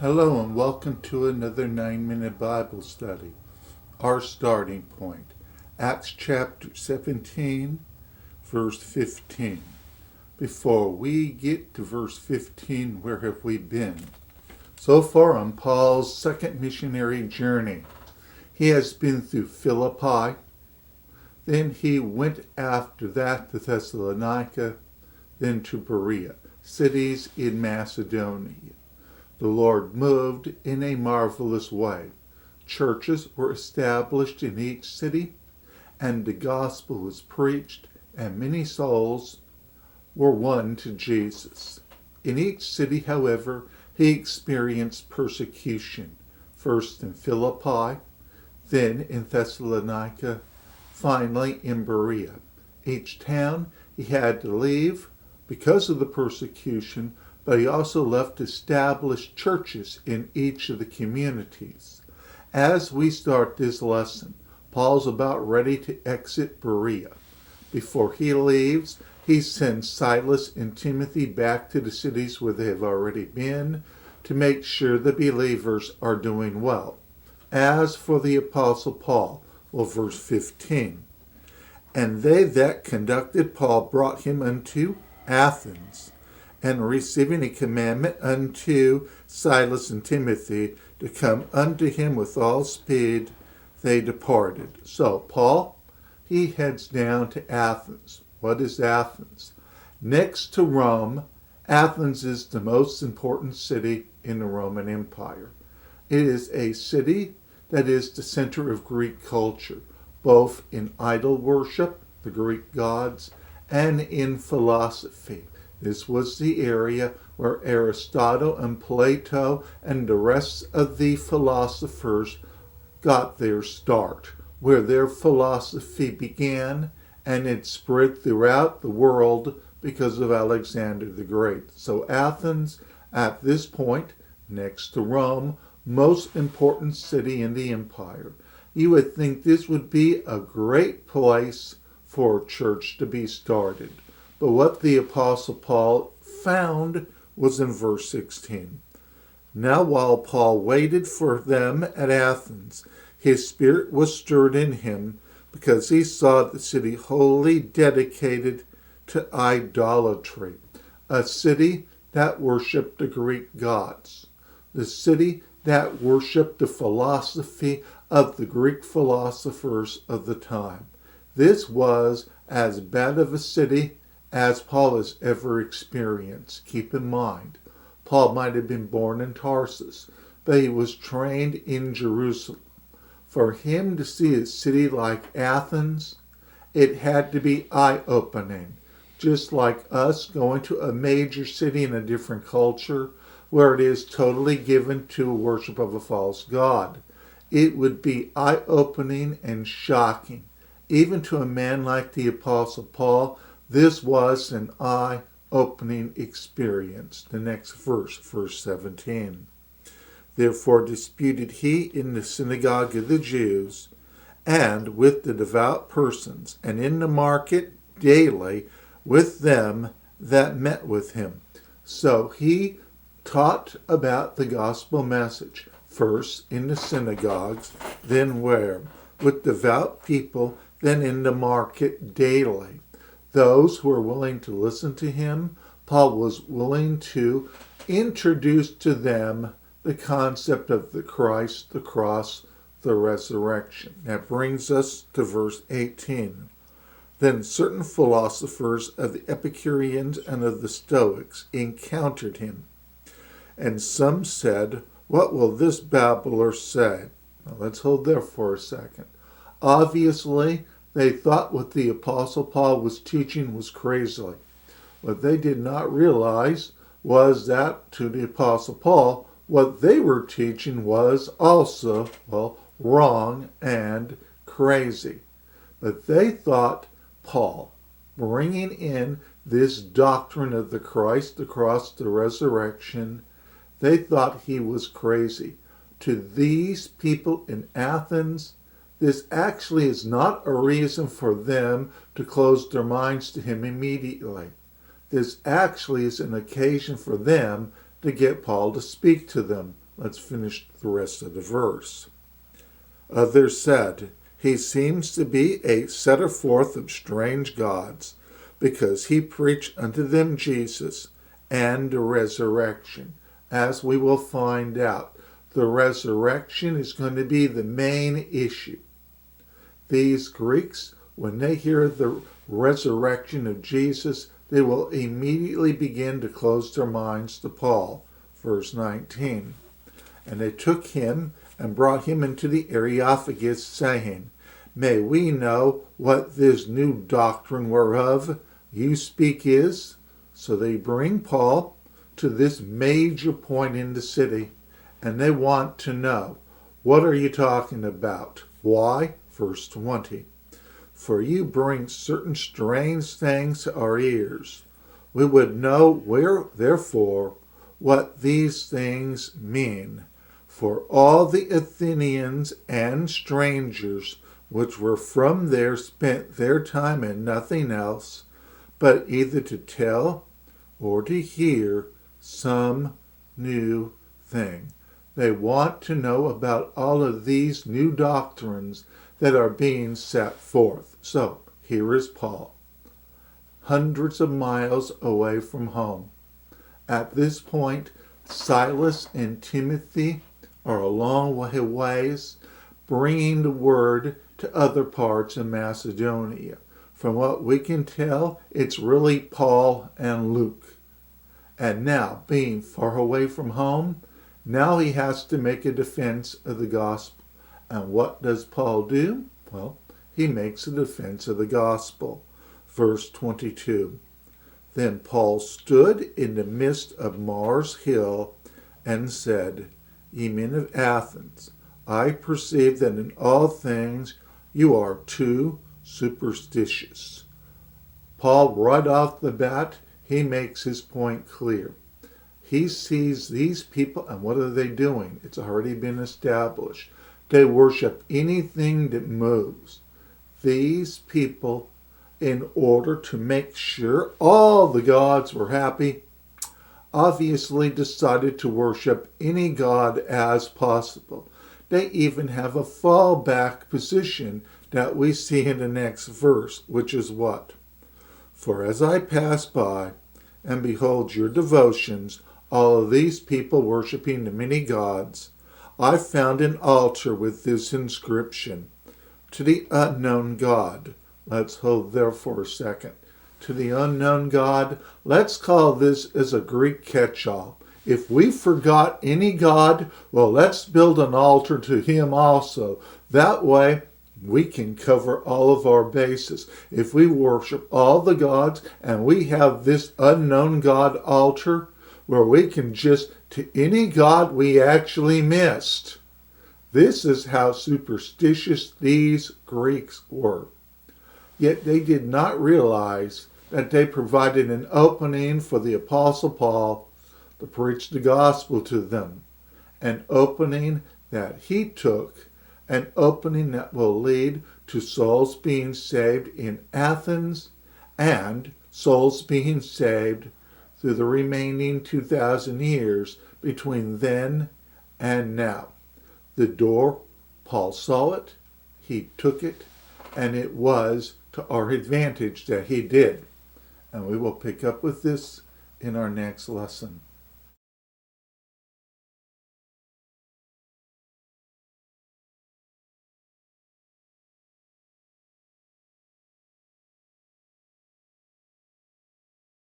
Hello and welcome to another 9-minute Bible study. Our starting point, Acts chapter 17, verse 15. Before we get to verse 15, where have we been? So far on Paul's second missionary journey, he has been through Philippi, then he went after that to Thessalonica, then to Berea, cities in Macedonia. The Lord moved in a marvelous way. Churches were established in each city, and the gospel was preached, and many souls were won to Jesus. In each city, however, he experienced persecution, first in Philippi, then in Thessalonica, finally in Berea. Each town he had to leave because of the persecution, but he also left established churches in each of the communities. As we start this lesson, Paul's about ready to exit Berea. Before he leaves, he sends Silas and Timothy back to the cities where they have already been to make sure the believers are doing well. As for the Apostle Paul, verse 15, and they that conducted Paul brought him unto Athens, and receiving a commandment unto Silas and Timothy to come unto him with all speed, they departed. So Paul, he heads down to Athens. What is Athens? Next to Rome, Athens is the most important city in the Roman Empire. It is a city that is the center of Greek culture, both in idol worship, the Greek gods, and in philosophy. This was the area where Aristotle and Plato and the rest of the philosophers got their start, where their philosophy began, and it spread throughout the world because of Alexander the Great. So Athens, at this point, next to Rome, most important city in the empire. You would think this would be a great place for a church to be started. But what the Apostle Paul found was in verse 16. Now while Paul waited for them at Athens, his spirit was stirred in him because he saw the city wholly dedicated to idolatry, a city that worshipped the Greek gods, the city that worshipped the philosophy of the Greek philosophers of the time. This was as bad of a city as Paul has ever experienced. Keep in mind, Paul might have been born in Tarsus, but he was trained in Jerusalem. For him to see a city like Athens, it had to be eye-opening. Just like us going to a major city in a different culture where it is totally given to worship of a false god. It would be eye-opening and shocking. Even to a man like the Apostle Paul, this was an eye-opening experience. The next verse, verse 17. Therefore disputed he in the synagogue of the Jews, and with the devout persons, and in the market daily with them that met with him. So he taught about the gospel message, first in the synagogues, then where? With devout people, then in the market daily. Those who were willing to listen to him, Paul was willing to introduce to them the concept of the Christ, the cross, the resurrection. That brings us to verse 18. Then certain philosophers of the Epicureans and of the Stoics encountered him. And some said, what will this babbler say? Now let's hold there for a second. Obviously, they thought what the Apostle Paul was teaching was crazy. What they did not realize was that to the Apostle Paul, what they were teaching was also, wrong and crazy. But they thought Paul, bringing in this doctrine of the Christ, the cross, the resurrection, they thought he was crazy. To these people in Athens, this actually is not a reason for them to close their minds to him immediately. This actually is an occasion for them to get Paul to speak to them. Let's finish the rest of the verse. Others said, he seems to be a setter forth of strange gods, because he preached unto them Jesus and the resurrection. As we will find out, the resurrection is going to be the main issue. These Greeks, when they hear the resurrection of Jesus, they will immediately begin to close their minds to Paul. Verse 19. And they took him and brought him into the Areopagus, saying, May we know what this new doctrine whereof you speak is? So they bring Paul to this major point in the city, and they want to know, what are you talking about? Why? Verse 20. For you bring certain strange things to our ears. We would know therefore, what these things mean. For all the Athenians and strangers which were from there spent their time in nothing else, but either to tell or to hear some new thing. They want to know about all of these new doctrines that are being set forth. So, here is Paul, hundreds of miles away from home. At this point, Silas and Timothy are a long ways, bringing the word to other parts of Macedonia. From what we can tell, it's really Paul and Luke. And now, being far away from home, now he has to make a defense of the gospel. And what does Paul do? Well, he makes a defense of the gospel. Verse 22. Then Paul stood in the midst of Mars Hill and said, Ye men of Athens, I perceive that in all things you are too superstitious. Paul, right off the bat, he makes his point clear. He sees these people, and what are they doing? It's already been established. They worship anything that moves. These people, in order to make sure all the gods were happy, obviously decided to worship any god as possible. They even have a fallback position that we see in the next verse, which is what? For as I pass by, and behold your devotions, all of these people worshiping the many gods, I found an altar with this inscription, To the unknown God. Let's hold there for a second. To the unknown God, let's call this as a Greek catch-all. If we forgot any god, well, let's build an altar to him also. That way, we can cover all of our bases. If we worship all the gods and we have this unknown God altar where we can just to any god we actually missed. This is how superstitious these Greeks were. Yet they did not realize that they provided an opening for the Apostle Paul to preach the gospel to them. An opening that he took, an opening that will lead to souls being saved in Athens and souls being saved through the remaining 2,000 years between then and now. The door, Paul saw it, he took it, and it was to our advantage that he did. And we will pick up with this in our next lesson.